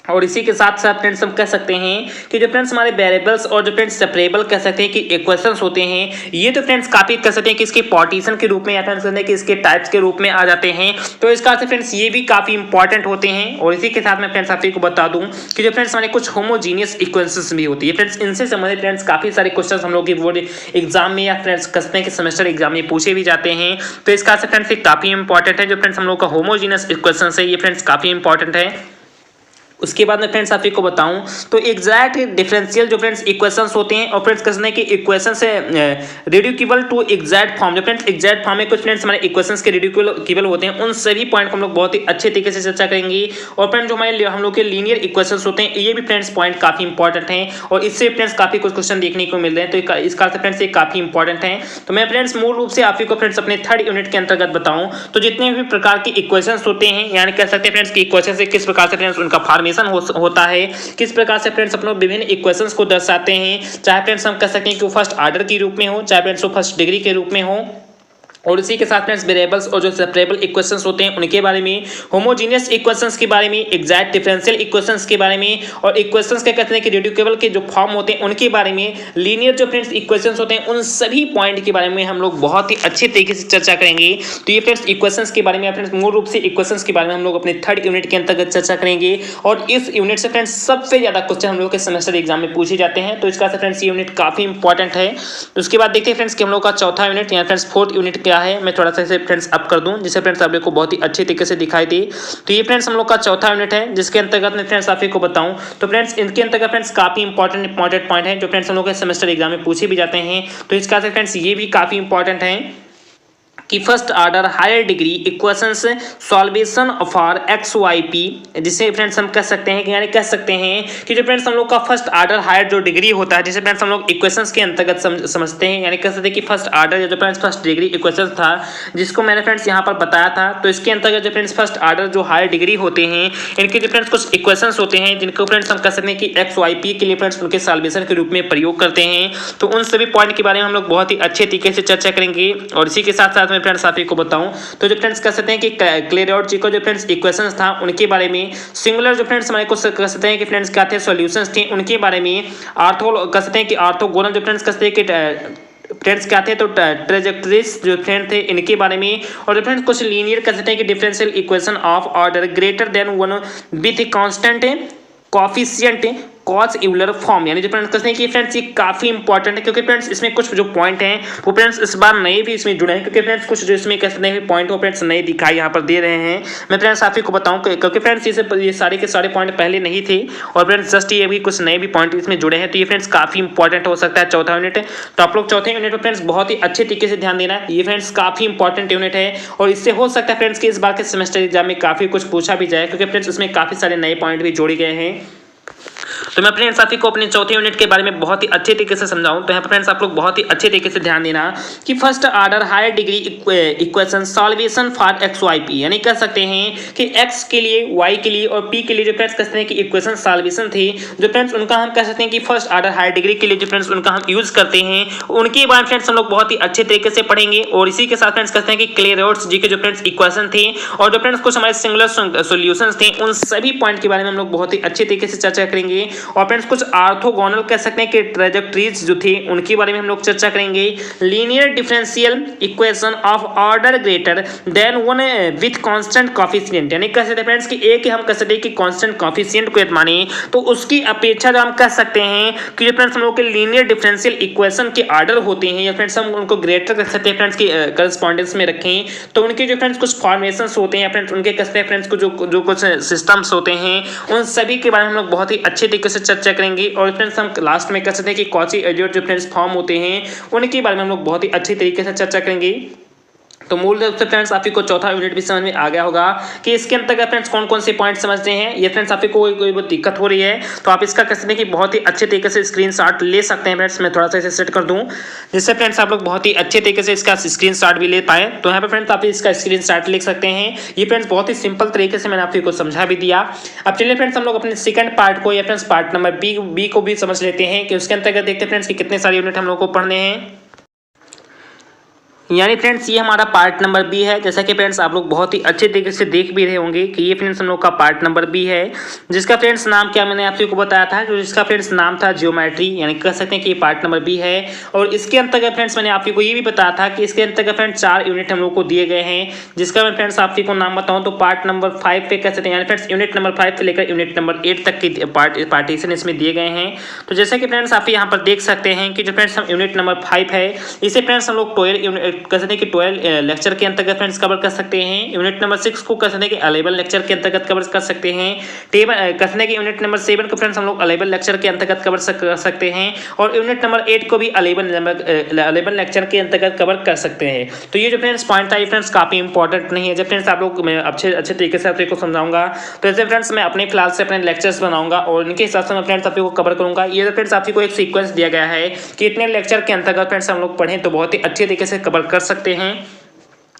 और इसी के साथ साथ फ्रेंड्स हम कह सकते हैं कि जो फ्रेंड्स हमारे वेरिएबल्स और जो फ्रेंड्स सेपरेबल कह सकते हैं कि इक्वेशंस होते हैं, ये तो फ्रेंड्स काफी कह सकते हैं कि इसके पार्टीशन के रूप में या फ्रेंड्स कहते हैं कि इसके टाइप्स के रूप में आ जाते हैं। तो इस कारण से फ्रेंड्स ये भी काफी इंपॉर्टेंट होते हैं। और इसी के साथ मैं फ्रेंड्स आपको बता दूं कि जो फ्रेंड्स हमारे कुछ होमोजीनियस इक्वेशंस भी होती है फ्रेंड्स, इनसे संबंधित फ्रेंड्स काफी सारे क्वेश्चन हम लोग की बोर्ड एग्जाम में या फ्रेंड्स कह सकते हैं कि सेमेस्टर एग्जाम में पूछे भी जाते हैं। तो इस कारण से फ्रेंड्स ये काफी इंपॉर्टेंट है। जो फ्रेंड्स हम लोग का होमोजीनियस इक्वेशन है ये फ्रेंड्स काफी इंपॉर्टेंट है। उसके बाद में फ्रेंड्स आपको बताऊं तो एग्जैक्ट डिफरेंशियल जो फ्रेंड्स इक्वेशंस होते हैं और फ्रेंड्स कहते हैं कि इक्वेशन से रिड्यूसिबल टू एग्जैक्ट फॉर्म, जो फ्रेंड्स एग्जैक्ट फॉर्म में कुछ फ्रेंड्स हमारे इक्वेशंस के रिड्यूसिबल होते हैं, उन सभी पॉइंट को हम लोग बहुत ही अच्छे तरीके से चर्चा करेंगे। और फ्रेंड्स जो हमारे हम लोग के लीनियर इक्वेशंस होते हैं ये भी फ्रेंड्स पॉइंट काफी इंपॉर्टेंट हैं और इससे फ्रेंड्स काफी कुछ क्वेश्चन देखने को मिल रहे हैं। तो इस कारण से फ्रेंड्स ये काफी इंपॉर्टेंट है। तो मैं फ्रेंड्स मूल रूप से आपको फ्रेंड्स अपने थर्ड यूनिट के अंतर्गत बताऊं तो जितने भी प्रकार के इक्वेशंस होते हैं, यानी कह सकते हैं फ्रेंड्स की इक्वेशन से किस प्रकार से फ्रेंड्स उनका फॉर्मेशन होता है, किस प्रकार से फ्रेंड्स अपने विभिन्न इक्वेशंस को दर्शाते हैं, चाहे फ्रेंड्स हम कह सकते हैं कि वो फर्स्ट ऑर्डर के रूप में हो, चाहे फ्रेंड्स वो फर्स्ट डिग्री के रूप में हो। और इसी के साथ फ्रेंड्स वेरिएबल्स और जो सेपरेबल इक्वेशंस होते हैं उनके बारे में, होमोजीनियस इक्वेशंस के बारे में, एग्जैक्ट डिफरेंशियल इक्वेशंस के बारे में, और इक्वेशंस क्या कहते हैं कि रिड्यूसिबल के जो फॉर्म होते हैं उनके बारे में, लीनियर जो फ्रेंड्स इक्वेशंस होते हैं उन सभी पॉइंट के बारे में हम लोग बहुत ही अच्छे तरीके से चर्चा करेंगे। तो ये फ्रेंड्स इक्वेशंस के बारे में, फ्रेंड्स मूल रूप से इक्वेशंस के बारे में हम लोग अपने थर्ड यूनिट के अंतर्गत चर्चा करेंगे। और इस यूनिट से फ्रेंड्स सबसे ज्यादा क्वेश्चन हम लोग के सेमेस्टर एग्जाम में पूछे जाते हैं। तो इसका फ्रेंड्स ये यूनिट काफी इंपॉर्टेंट है। तो उसके बाद देखते हैं फ्रेंड्स कि हम लोग का चौथा यूनिट या फ्रेंड्स फोर्थ यूनिट क्या है, मैं थोड़ा सा फ्रेंड्स अप कर दूं जिससे फ्रेंड्स आप लोग को बहुत ही अच्छे तरीके से दिखाई दे। तो ये फ्रेंड्स हम लोग का चौथा यूनिट है जिसके अंतर्गत मैं फ्रेंड्स आपको बताऊं तो फ्रेंड्स इनके अंतर्गत फ्रेंड्स काफी इंपॉर्टेंट पॉइंट है जो फ्रेंड्स हम लोग के सेमेस्टर एग्जाम में पूछे भी जाते हैं। तो इसका फ्रेंड्स ये भी काफी इंपॉर्टेंट है कि first order higher degree equations solvable for x y p, जिसे फ्रेंड्स हम कह सकते हैं कि यानी कह सकते हैं कि जो फ्रेंड्स हम लोग का फर्स्ट ऑर्डर हायर जो डिग्री होता है जिसे फ्रेंड्स हम लोग इक्वेशंस के अंतर्गत समझते हैं, यानी कह सकते हैं कि फर्स्ट ऑर्डर जो फ्रेंड्स फर्स्ट डिग्री इक्वेशंस था जिसको मैंने फ्रेंड्स यहाँ पर बताया था। तो इसके अंतर्गत जो फ्रेंड्स फर्स्ट ऑर्डर जो हायर डिग्री होते हैं इनके जो फ्रेंड्स कुछ इक्वेशंस होते हैं जिनको फ्रेंड्स हम कह सकते हैं कि एक्स वाई पी के लिए फ्रेंड्स उनके सॉल्वेशन के रूप में प्रयोग करते हैं। तो उन सभी पॉइंट के बारे में हम लोग बहुत ही अच्छे तरीके से चर्चा करेंगे। और इसी के साथ साथ में फ्रेंड्स आपको बताऊं तो जो फ्रेंड्स कह सकते हैं कि क्लेयरआउट को जो फ्रेंड्स इक्वेशंस था उनके बारे में, सिंगुलर जो फ्रेंड्स हमारे को कह सकते हैं कि फ्रेंड्स क्या थे सॉल्यूशंस थे उनके बारे में, आर्थो कह सकते हैं कि ऑर्थोगोनल जो फ्रेंड्स कह सकते हैं कि फ्रेंड्स क्या थे तो ट्रेजेक्टरीज जो फ्रेंड थे इनके बारे में, और जो फ्रेंड्स कुछ लीनियर कह सकते हैं कि differential equation of order greater than 1 with constant coefficient cos Euler form, यानी जो फ्रेंड्स कहते हैं कि फ्रेंड्स ये काफी इंपॉर्टेंट है क्योंकि फ्रेंड्स इसमें कुछ जो पॉइंट हैं वो फ्रेंड्स इस बार नए भी इसमें जुड़े हैं क्योंकि फ्रेंड्स कुछ जो इसमें कह सकते हैं पॉइंट वो फ्रेंड्स नए दिखाई यहाँ पर दे रहे हैं। मैं फ्रेंड्स आपको बताऊं क्योंकि फ्रेंड्स ये सारे के सारे पॉइंट पहले नहीं थे और फ्रेंड्स जस्ट ये भी कुछ नए भी पॉइंट इसमें जुड़े हैं। तो ये फ्रेंड्स काफी इंपॉर्टेंट हो सकता है चौथा यूनिट। तो आप लोग चौथे यूनिट में फ्रेंड्स बहुत ही अच्छे तरीके से ध्यान देना है, ये फ्रेंड्स काफी इंपॉर्टेंट यूनिट है और इससे हो सकता है फ्रेंड्स कि इस बार के सेमेस्टर एग्जाम में काफी कुछ पूछा भी जाए क्योंकि फ्रेंड्स उसमें काफी सारे नए पॉइंट भी जोड़े गए हैं। तो मैं फ्रेंड्स आपको अपने चौथे यूनिट के बारे में बहुत ही अच्छे तरीके से समझाऊं तो यहाँ पर फ्रेंड्स आप लोग बहुत ही अच्छे तरीके से ध्यान देना कि first order higher degree equation solvable for x y p, यानी कह सकते हैं कि एक्स के लिए वाई के लिए और पी के लिए जो फ्रेंड्स कहते हैं कि इक्वेशन सॉल्वेशन थी जो फ्रेंड्स उनका हम कह सकते हैं कि फर्स्ट ऑर्डर हायर डिग्री के लिए जो फ्रेंड्स उनका हम यूज करते हैं उनके बाद फ्रेंड्स हम लोग बहुत ही अच्छे तरीके से पढ़ेंगे। और इसी के साथ फ्रेंड्स कहते हैं कि क्लेयरआउट जी के जो फ्रेंड्स इक्वेशन थे और जो फ्रेंड्स कुछ हमारे सिंगुलर सॉल्यूशंस थे उन सभी पॉइंट के बारे में हम लोग बहुत ही अच्छे तरीके से चर्चा करेंगे। और फ्रेंड्स कुछ ऑर्थोगोनल कह सकते हैं कि ट्रेजेक्टरीज जो थी उनके बारे में हम लोग चर्चा करेंगे। Linear differential equation of order greater than one with constant coefficient, यानी कह सकते हैं फ्रेंड्स कि एक हम कह सकते हैं कि कांस्टेंट कोफिशिएंट को माने तो उसकी अपेक्षा जो हम कह सकते हैं कि फ्रेंड्स हम लोग के लीनियर डिफरेंशियल इक्वेशन के ऑर्डर होते हैं या फ्रेंड्स हम उनको ग्रेटर कह सकते हैं फ्रेंड्स की करस्पॉन्डेंस में रखें तो उनके जो फ्रेंड्स कुछ फॉर्मेशंस होते हैं फ्रेंड्स उनके कहते हैं फ्रेंड्स को जो कुछ सिस्टम्स होते हैं उन सभी के बारे में हम लोग बहुत ही अच्छे तरीके से चर्चा करेंगे। और फ्रेंड्स हम लास्ट में कह सकते हैं कि कॉची एलियट जो फ्रेंड्स फॉर्म होते हैं उनके बारे में हम लोग बहुत ही अच्छी तरीके से चर्चा करेंगे। तो मूल रूप से फ्रेंड्स आपको चौथा यूनिट भी समझ में आ गया होगा कि इसके अंतर्गत फ्रेंड्स कौन कौन से पॉइंट समझते हैं। ये फ्रेंड्स आपको कोई दिक्कत हो रही है तो आप इसका कह सकते हैं कि बहुत ही अच्छे तरीके से स्क्रीनशॉट ले सकते हैं। फ्रेंड्स मैं थोड़ा सा इसे सेट कर दूं जिससे फ्रेंड्स आप लोग बहुत ही अच्छे तरीके से इसका स्क्रीनशॉट भी ले पाए। तो यहाँ पे फ्रेंड्स आप इसका स्क्रीनशॉट लिख सकते हैं। ये फ्रेंड्स बहुत ही सिंपल तरीके से मैंने आपको समझा भी दिया। अब चलिए फ्रेंड्स हम लोग अपने सेकंड पार्ट को या फ्रेंड्स पार्ट नंबर बी को भी समझ लेते हैं कि उसके अंतर्गत देखते हैं फ्रेंड्स कि कितने सारे यूनिट हम लोग को पढ़ने हैं। यानी फ्रेंड्स ये हमारा पार्ट नंबर बी है। जैसा कि फ्रेंड्स आप लोग बहुत ही अच्छे तरीके से देख भी रहे होंगे कि ये फ्रेंड्स हम लोग का पार्ट नंबर बी है जिसका फ्रेंड्स नाम क्या मैंने आप को बताया था जो जिसका फ्रेंड्स नाम था ज्योमेट्री, यानी कह सकते हैं कि ये पार्ट नंबर बी है। और इसके अंतर्गत फ्रेंड्स मैंने आपको ये भी बताया था कि इसके अंतर्गत फ्रेंड्स 4 यूनिट हम लोग को दिए गए हैं जिसका मैं फ्रेंड्स आपको नाम बताऊँ तो पार्ट नंबर 5 पे कह सकते हैं, यानी फ्रेंड्स यूनिट नंबर 5 से लेकर यूनिट नंबर 8 तक की पार्टीशन इसमें दिए गए हैं। तो जैसा कि फ्रेंड्स आप यहाँ पर देख सकते हैं कि जो फ्रेंड्स हम यूनिट नंबर 5 है इसे फ्रेंड्स हम लोग 12 कह सकते हैं कि 12 लेक्चर के अंतर्गत फ्रेंड्स कवर कर सकते हैं। यूनिट नंबर 6 को कह सकते हैं कि 11 लेक्चर के अंतर्गत कवर कर सकते हैं। टेबल कह सकते हैं कि यूनिट नंबर 7 को फ्रेंड्स हम लोग 11 लेक्चर के अंतर्गत कवर कर सकते हैं और यूनिट नंबर 8 को भी 11 लेक्चर के अंतर्गत कवर कर सकते हैं। तो ये जो फ्रेंड्स पॉइंट था ये फ्रेंड्स काफी इंपॉर्टेंट नहीं है। जब फ्रेंड्स आप लोग मैं अच्छे तरीके से आपको समझाऊंगा तो ऐसे फ्रेंड्स मैं अपने फिलहाल से अपने लेक्चर्स बनाऊंगा और इनके हिसाब से मैं फ्रेंड्स आपको कवर करूंगा। ये फ्रेंड्स आपको एक सीक्वेंस दिया गया है कि इतने लेक्चर के अंतर्गत फ्रेंड्स हम लोग पढ़ें तो बहुत ही अच्छे तरीके से कवर कर सकते हैं।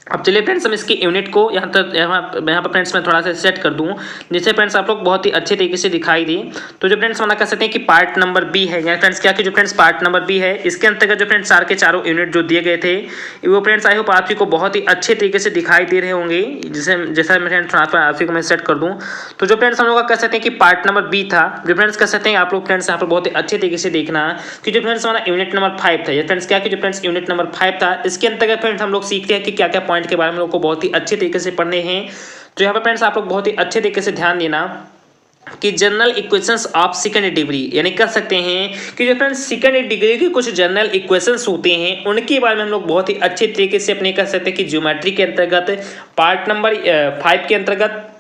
अब चलिए फ्रेंड्स हम इसकी यूनिट को यहाँ पर फ्रेंड्स मैं थोड़ा सा सेट कर दूँ जिससे फ्रेंड्स आप लोग बहुत ही अच्छे तरीके से दिखाई दी। तो जो फ्रेंड्स मना कर सकते हैं कि पार्ट नंबर बी है, यानी फ्रेंड्स क्या कि जो फ्रेंड्स पार्ट नंबर बी है इसके अंतर्गत जो फ्रेंड्स 4 के चारों यूनिट जो दिए गए थे वो फ्रेंड्स आई होप आपको बहुत ही अच्छे तरीके से दिखाई दे रहे होंगे। जैसा मैं फ्रेंड्स आपको मैं सेट कर दूँ तो जो फ्रेंड्स हम लोग कह सकते हैं कि पार्ट नंबर बी था जो फ्रेंड्स कह सकते हैं आप लोग फ्रेंड्स यहाँ पर बहुत ही अच्छे तरीके से देखना कि जो फ्रेंड्स हमारा यूनिट नंबर 5 था ये फ्रेंड्स क्या कि जो फ्रेंड्स यूनिट नंबर 5 था इसके अंतर्गत फ्रेंड्स हम लोग सीखते हैं कि क्या क्या पॉइंट के बारे में लोग को बहुत ही अच्छे तरीके से पढ़ने हैं। तो यहाँ पर फ्रेंड्स आप लोग बहुत ही अच्छे तरीके से ध्यान देना कि general equations of second degree, यानी कह सकते हैं कि जो फ्रेंड्स सेकंड डिग्री के कुछ जनरल इक्वेशंस होते हैं उनके बारे में हम लोग बहुत ही अच्छे तरीके से अपने कह सकते हैं कि ज्योमेट्री के अंतर्गत पार्ट नंबर 5 के अंतर्गत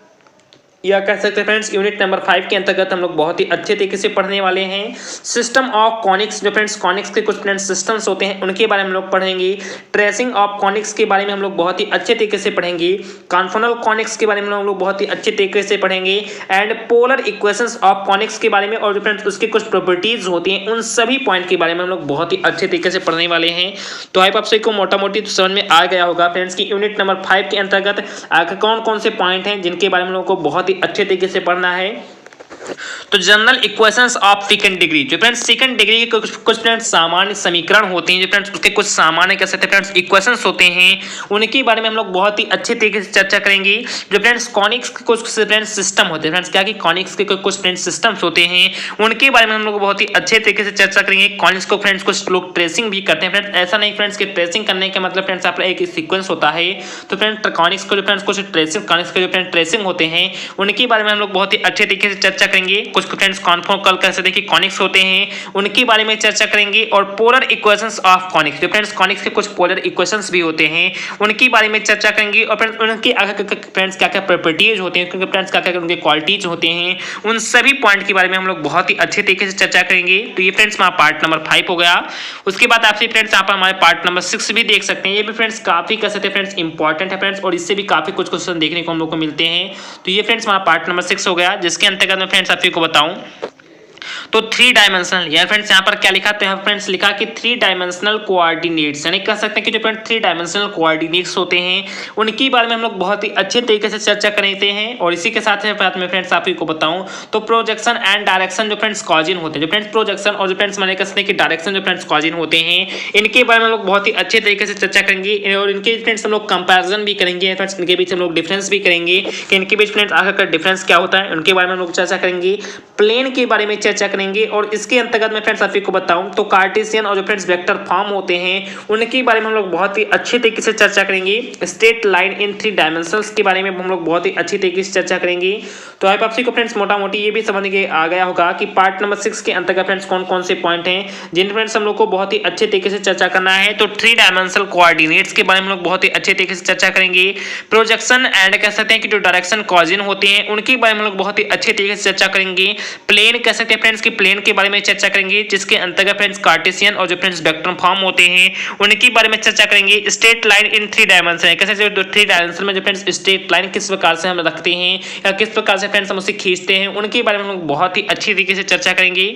या कह सकते हैं फ्रेंड्स यूनिट नंबर 5 के अंतर्गत हम लोग बहुत ही अच्छे तरीके से पढ़ने वाले हैं। सिस्टम ऑफ कॉनिक्स, जो फ्रेंड्स कॉनिक्स के कुछ फ्रेंड्स सिस्टम्स होते हैं उनके बारे में हम लोग पढ़ेंगे। ट्रेसिंग ऑफ कॉनिक्स के बारे में हम लोग बहुत ही अच्छे तरीके से पढ़ेंगे। कॉन्फोनल कॉनिक्स के बारे में हम लोग बहुत ही अच्छे तरीके से पढ़ेंगे and polar equations of conics के बारे में और जो फ्रेंड्स उसके कुछ प्रॉपर्टीज होती हैं उन सभी पॉइंट के बारे में हम लोग बहुत ही अच्छे तरीके से पढ़ने वाले हैं। तो आई आप सबको मोटा मोटी तो समझ में आ गया होगा फ्रेंड्स की यूनिट नंबर 5 के अंतर्गत कौन कौन से पॉइंट हैं जिनके बारे में हम लोग को बहुत ही अच्छे तरीके से पढ़ना है। तो general equations of second degree, जो फ्रेंड्स सेकंड डिग्री के कुछ फ्रेंड्स सामान्य समीकरण होते हैं, जो फ्रेंड्स उसके कुछ सामान्य कह सकते हैं फ्रेंड्स इक्वेशंस होते हैं उनके बारे में हम लोग बहुत ही अच्छे तरीके से चर्चा करेंगे। जो फ्रेंड्स कॉनिक्स के कुछ फ्रेंड्स सिस्टम होते हैं फ्रेंड्स क्या कि कॉनिक्स के कुछ फ्रेंड्स सिस्टम्स होते हैं उनके बारे में हम लोग बहुत ही अच्छे तरीके से चर्चा करेंगे। कॉनिक्स को फ्रेंड्स कुछ लोग ट्रेसिंग भी करते हैं फ्रेंड्स, ऐसा नहीं फ्रेंड्स कि ट्रेसिंग करने का मतलब फ्रेंड्स आप एक सीक्वेंस होता है। तो फ्रेंड्स कॉनिक्स को जो फ्रेंड्स कुछ ट्रेसिंग कॉनिक्स के जो फ्रेंड्स ट्रेसिंग होते हैं उनके बारे में हम लोग बहुत ही अच्छे तरीके से चर्चा करेंगे। कुछ फ्रेंड्स कॉन्फोकल कह सकते हैं कि कॉनिक्स होते हैं उनके बारे में चर्चा करेंगे। और पोलर इक्वेशंस ऑफ कॉनिक्स, जो फ्रेंड्स कॉनिक्स के कुछ पोलर इक्वेशंस भी होते हैं उनके बारे में चर्चा करेंगे। और फ्रेंड्स उनके फ्रेंड्स क्या क्या प्रॉपर्टीज होती हैं क्योंकि फ्रेंड्स क्या क्या उनके क्वालिटीज होते हैं उन सभी पॉइंट के बारे में हम लोग बहुत ही अच्छे तरीके से चर्चा करेंगे। तो ये फ्रेंड्स हमारा पार्ट नंबर 5 हो गया। उसके बाद आपसे फ्रेंड्स यहाँ पर हमारे पार्ट नंबर 6 भी देख सकते हैं। ये भी फ्रेंड्स काफी कह सकते हैं फ्रेंड्स इंपॉर्टेंट है फ्रेंड्स और इससे भी काफी कुछ क्वेश्चन देखने को हम लोग को मिलते हैं। तो ये फ्रेंड्स हमारा पार्ट नंबर 6 हो गया जिसके अंतर्गत मैं फ्रेंड्स आपको बताऊं तो 3 डायमेंशनल, यार फ्रेंड्स यहाँ पर क्या लिखा तो यहाँ फ्रेंड्स लिखा कि 3 डायमेंशनल कोऑर्डिनेट्स, यानी कह सकते हैं कि जो फ्रेंड्स 3 डायमेंशनल कोऑर्डिनेट्स होते हैं उनके बारे में हम लोग बहुत ही अच्छे तरीके से चर्चा करते हैं। और इसी के साथ में फ्रेंड्स आपको बताऊं तो प्रोजेक्शन एंड डायरेक्शन जो फ्रेंड्स कॉजिन होते हैं, जो फ्रेंड्स प्रोजेक्शन और जो फ्रेंड्स मैंने कह सकते हैं कि डायरेक्शन जो फ्रेंड्स कॉजिन होते हैं इनके बारे में हम लोग बहुत ही अच्छे तरीके से चर्चा करेंगे। और इनके फ्रेंड्स हम लोग कंपेरिजन भी करेंगे फ्रेंड्स, इनके बीच हम लोग डिफरेंस भी करेंगे कि इनके बीच फ्रेंड्स आखिर डिफरेंस क्या होता है उनके बारे में हम लोग चर्चा करेंगे। प्लेन के बारे में चर्चा करेंगे। और इसके अंतर्गत मैं फ्रेंड्स आप को बताऊं तो कार्टेशियन और जो फ्रेंड्स वेक्टर फॉर्म होते हैं उनके बारे में हम लोग बहुत ही अच्छे तरीके से चर्चा करेंगे। स्ट्रेट लाइन इन 3 डायमेंशंस के बारे में हम लोग बहुत ही अच्छी तरीके से चर्चा करेंगे। तो आप को फ्रेंड्स मोटा मोटी ये भी समझ के आ गया होगा कि पार्ट नंबर 6 के अंतर्गत फ्रेंड्स कौन कौन से पॉइंट हैं जिन फ्रेंड्स हम लोग को बहुत ही अच्छे तरीके से चर्चा करना है। तो 3 डायमेंशनल कोऑर्डिनेट्स के बारे में हम लोग बहुत ही अच्छे तरीके से चर्चा करेंगे। प्रोजेक्शन एंड कह सकते हैं कि जो डायरेक्शन कॉर्डिनेट होते हैं उनके बारे में हम लोग बहुत ही अच्छे तरीके से चर्चा करेंगे। प्लेन कह सकते हैं फ्रेंड्स कि प्लेन के बारे में चर्चा करेंगे जिसके अंतर्गत फ्रेंड्स कार्टेशियन और जो फ्रेंड्स वेक्टर फॉर्म होते हैं उनके बारे में चर्चा करेंगे। स्ट्रेट लाइन इन 3 डायमेंशन कैसे 3 डायमेंशन में जो फ्रेंड्स स्ट्रेट लाइन किस प्रकार से हम रखते हैं या किस प्रकार से फ्रेंड्स हम उसे खींचते हैं उनके बारे में हम लोग बहुत ही अच्छी तरीके से चर्चा करेंगे।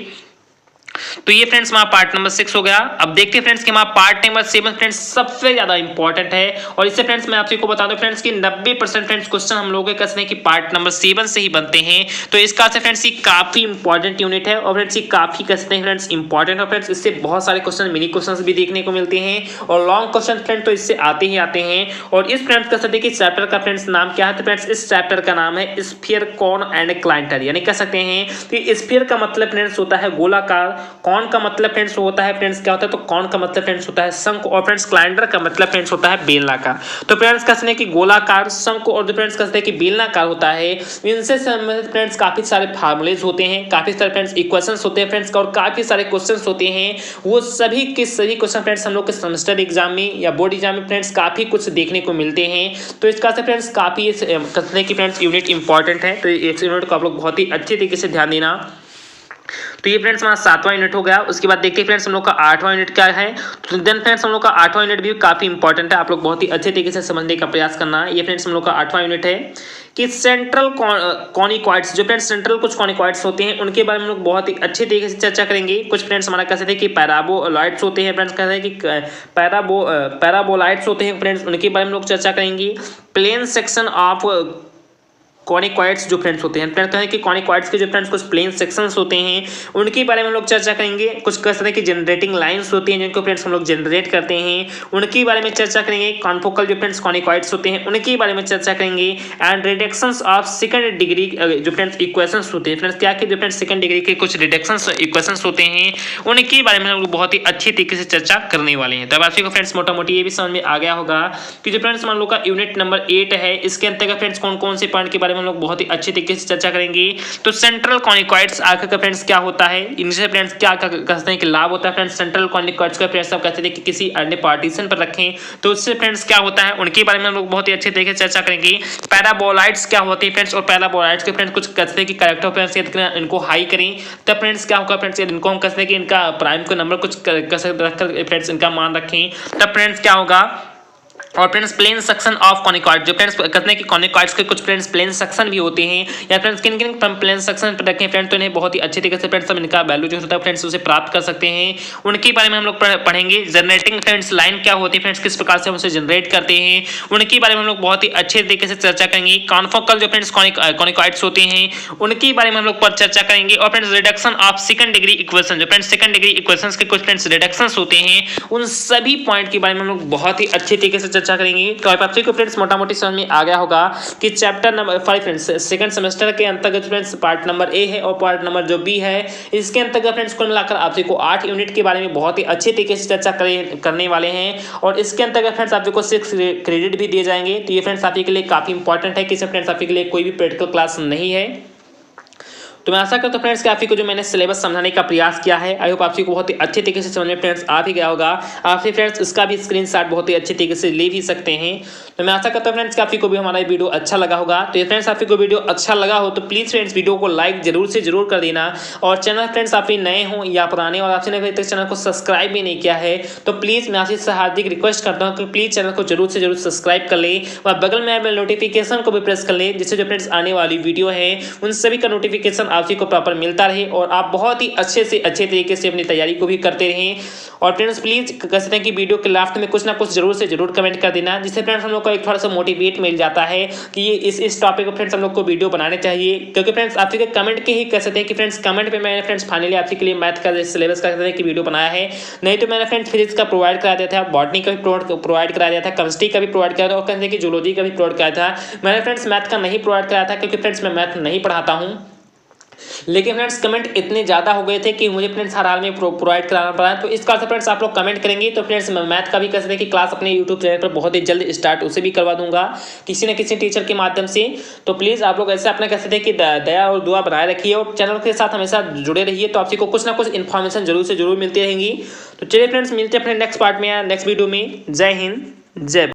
तो ये फ्रेंड्स हमारा पार्ट नंबर 6 हो गया। अब देखते हैं फ्रेंड्स कि हमारा पार्ट नंबर 7 फ्रेंड्स सबसे ज्यादा इंपॉर्टेंट है और इससे फ्रेंड्स मैं आपको बता दूं फ्रेंड्स कि 90% फ्रेंड्स क्वेश्चन हम लोगों के कसने की पार्ट नंबर 7 से ही बनते हैं। तो इसका से फ्रेंड्स ये काफी इंपॉर्टेंट यूनिट है और फ्रेंड्स ये काफी कसते हैं फ्रेंड्स इंपॉर्टेंट और फ्रेंड्स इससे बहुत सारे क्वेश्चन मिनी क्वेश्चन भी देखने को मिलते हैं और लॉन्ग क्वेश्चन फ्रेंड तो इससे आते ही आते हैं। और इस फ्रेंड्स कह सकते हैं कि चैप्टर का फ्रेंड्स नाम क्या है। तो फ्रेंड्स इस चैप्टर का नाम है स्फीयर कोन एंड क्लाइंटर, यानी कह सकते हैं कि स्फीयर का मतलब फ्रेंड्स होता है गोलाकार, कौन का मतलब फ्रेंड्स होता है फ्रेंड्स क्या होता है तो कौन का मतलब फ्रेंड्स होता है शंख और फ्रेंड्स क्लाइंडर का मतलब फ्रेंड्स होता है बेलनाकार। तो फ्रेंड्स कहते हैं कि गोलाकार, शंख और जो फ्रेंड्स कहते हैं कि बेलनाकार होता है। इनसे संबंधित फ्रेंड्स काफी सारे फार्मूलेज होते हैं, काफी सारे फ्रेंड्स इक्वेशंस होते हैं फ्रेंड्स और काफी सारे क्वेश्चंस होते हैं। वो सभी के सभी क्वेश्चन फ्रेंड्स हम लोग के सेमेस्टर एग्जाम में या बोर्ड एग्जाम में फ्रेंड्स काफी कुछ देखने को मिलते हैं। तो इसका से फ्रेंड्स काफी कहते हैं कि फ्रेंड्स यूनिट इंपॉर्टेंट है। तो इस यूनिट को आप लोग बहुत ही अच्छे तरीके से ध्यान देना। तो ये फ्रेंड्स हमारा 7वां यूनिट हो गया। उसके बाद देखते हैं फ्रेंड्स हम लोग का 8वां यूनिट क्या है। तो देन फ्रेंड्स हम लोग का 8वां यूनिट भी काफी इंपॉर्टेंट है, आप लोग बहुत ही अच्छे तरीके से समझने का प्रयास करना। ये फ्रेंड्स हम लोग का 8वां यूनिट है कि सेंट्रल कॉनिकॉइड्स, जो फ्रेंड्स सेंट्रल कुछ कॉनिकॉइड्स होते हैं उनके बारे में हम लोग बहुत ही अच्छे तरीके से चर्चा करेंगे। कुछ फ्रेंड्स हमारा कह सकते हैं कि पैराबोलाइड्स होते हैं फ्रेंड्स, कहते हैं कि पैराबोलाइड्स होते हैं फ्रेंड्स, उनके बारे में लोग चर्चा करेंगे। प्लेन सेक्शन ऑफ कॉनिकॉइड्स जो फ्रेंड्स होते हैं फ्रेंड्स हैं कि कॉनिकॉइड्स के जो फ्रेंड्स कुछ प्लेन सेक्शंस होते हैं उनके बारे में हम लोग चर्चा करेंगे। कुछ कह सकते हैं कि जनरेटिंग लाइंस होती हैं जिनको फ्रेंड्स हम लोग जनरेट करते हैं उनके बारे में चर्चा करेंगे। कॉन्फोकल जो फ्रेंड्स कॉनिकॉइड्स होते हैं उनके बारे में चर्चा करेंगे। And reductions of second degree जो फ्रेंड्स इक्वेशंस होते हैं फ्रेंड्स क्या कि जो फ्रेंड्स सेकंड डिग्री के कुछ रिडक्शंस इक्वेशंस होते हैं उनके बारे में हम लोग बहुत ही अच्छी तरीके से चर्चा करने वाले हैं। तब आपको फ्रेंड्स मोटा मोटी ये भी समझ में आ गया होगा कि जो फ्रेंड्स मान लो का यूनिट नंबर 8 है इसके अंतर्गत फ्रेंड्स कौन कौन से पॉइंट के बारे में हम लोग बहुत ही अच्छे तरीके से चर्चा करेंगे। तो सेंट्रल कॉनिकॉइड्स आखिर का फ्रेंड्स क्या होता है, इनसे फ्रेंड्स क्या कहते हैं कि लाभ होता है फ्रेंड्स सेंट्रल कॉनिकॉइड्स का फ्रेंड्स सब कहते हैं कि किसी अन्य पार्टीशन पर रखें तो उससे फ्रेंड्स क्या होता है उनके बारे में हम लोग बहुत ही अच्छे तरीके से चर्चा करेंगे। पैराबोलाइड्स क्या होते हैं फ्रेंड्स और पैराबोलाइड्स के फ्रेंड्स कुछ कहते हैं कि कैरेक्टर फ्रेंड्स इनको हाई करें तब फ्रेंड्स क्या होगा फ्रेंड्स इनको हम कहते हैं कि इनका प्राइम को नंबर कुछ रखकर फ्रेंड्स इनका मान रखें तब फ्रेंड्स क्या होगा। और friends plane section of conicoid जो फ्रेंड्स कहते हैं कि कॉनिकॉइड्स के कुछ फ्रेंड्स प्लेन सेक्शन भी होते हैं या फ्रेंड्स किन किन प्लेन सेक्शन पर रखें फ्रेंड्स तो इन्हें बहुत ही अच्छे तरीके से फ्रेंड्स हम इनका वैल्यू जो होता है फ्रेंड्स उसे प्राप्त कर सकते हैं। उनके बारे में हम लोग पढ़ेंगे। जनरेटिंग फ्रेंड्स लाइन क्या होती है फ्रेंड्स किस प्रकार से हम उसे जनरेट करते हैं उनके बारे में हम लोग बहुत ही अच्छे तरीके से चर्चा करेंगे। कॉन्फोकल जो फ्रेंड्स कॉनिकॉइड्स होते हैं उनके बारे में हम लोग पर चर्चा करेंगे। और friends reduction of second degree equation जो फ्रेंड्स सेकंड डिग्री इक्वेशंस के कुछ फ्रेंड्स रिडक्शंस होते हैं उन सभी पॉइंट के बारे में हम लोग बहुत ही अच्छे तरीके से चर्चा करेंगे। तो आपसे को फ्रेंड्स मोटा मोटी समझ में आ गया होगा कि chapter number 5 friends second semester के अंतर्गत फ्रेंड्स पार्ट नंबर ए है और पार्ट नंबर जो बी है इसके अंतर्गत फ्रेंड्स कुल मिलाकर आपसे को 8 यूनिट के बारे में बहुत ही अच्छे तरीके से चर्चा करने वाले हैं। और इसके अंतर्गत फ्रेंड्स आपको 6 क्रेडिट भी दिए जाएंगे। तो ये फ्रेंड्स आपके लिए काफी इंपॉर्टेंट है कि फ्रेंड्स आपके लिए कोई भी प्रैक्टिकल क्लास नहीं है। तो मैं आशा करता हूं फ्रेंड्स कि आपको जो मैंने सिलेबस समझाने का प्रयास किया है आई होप आपको बहुत ही अच्छे तरीके से समझ में फ्रेंड्स आ भी गया होगा। आपसे फ्रेंड्स इसका भी स्क्रीनशॉट बहुत ही अच्छे तरीके से ले भी सकते हैं। तो मैं आशा करता हूं फ्रेंड्स कि आपको भी हमारा वीडियो अच्छा लगा होगा। तो ये फ्रेंड्स आपको वीडियो अच्छा लगा हो तो प्लीज़ फ्रेंड्स वीडियो को लाइक जरूर कर देना। और चैनल फ्रेंड्स आप नए हों या पुराने और आपने अभी तक चैनल को सब्सक्राइब भी नहीं किया है तो प्लीज़ मैं आपसे हार्दिक रिक्वेस्ट करता हूँ कि प्लीज़ चैनल को जरूर से जरूर सब्सक्राइब कर लें और बगल में आए नोटिफिकेशन को भी प्रेस कर लें जिससे जो फ्रेंड्स आने वाली वीडियो है उन सभी का नोटिफिकेशन आपको प्रॉपर मिलता रहे और आप बहुत ही अच्छे से अच्छे तरीके से अपनी तैयारी को भी करते रहें। और फ्रेंड्स प्लीज कह सकते हैं कि वीडियो के लास्ट में कुछ ना कुछ जरूर से जरूर कमेंट कर देना जिससे फ्रेंड्स हम लोग को एक थोड़ा सा मोटिवेट मिल जाता है कि ये इस टॉपिक को फ्रेंड्स हम लोग को वीडियो बनाने चाहिए। क्योंकि फ्रेंड्स आपके कमेंट के ही कह सकते हैं कि फ्रेंड्स कमेंट पे मैंने फ्रेंड्स फाइनली आपके लिए मैथ का सिलेबस का कि वीडियो बनाया है। नहीं तो मैंने फ्रेंड्स फिजिक्स का प्रोवाइड करा दिया था, बॉटनी का भी प्रोवाइड करा दिया था, केमिस्ट्री का भी प्रोवाइड किया था और कहते हैं कि जूलॉजी का भी प्रोवाइड कराया था। मैंने फ्रेंड्स मैथ का नहीं प्रोवाइड कराया था क्योंकि फ्रेंड्स मैं मैथ नहीं पढ़ाता हूँ। लेकिन फ्रेंड्स कमेंट इतने ज़्यादा हो गए थे कि मुझे फ्रेंड्स हर हाल में प्रोवाइड कराना पड़ा। तो इस कारण से फ्रेंड्स आप लोग कमेंट करेंगे तो फ्रेंड्स मैथ का भी कह सकते हैं कि क्लास अपने यूट्यूब चैनल पर बहुत ही जल्द स्टार्ट उसे भी करवा दूंगा किसी न किसी टीचर के माध्यम से। तो प्लीज़ आप लोग ऐसे अपना कह सकते हैं कि दया और दुआ बनाए रखिए और चैनल के साथ हमेशा जुड़े रहिए। तो आपको कुछ ना कुछ इन्फॉर्मेशन जरूर से जरूर मिलती रहेंगी। तो चलिए फ्रेंड्स मिलते हैं अपने नेक्स्ट पार्ट में या नेक्स्ट वीडियो में। जय हिंद, जय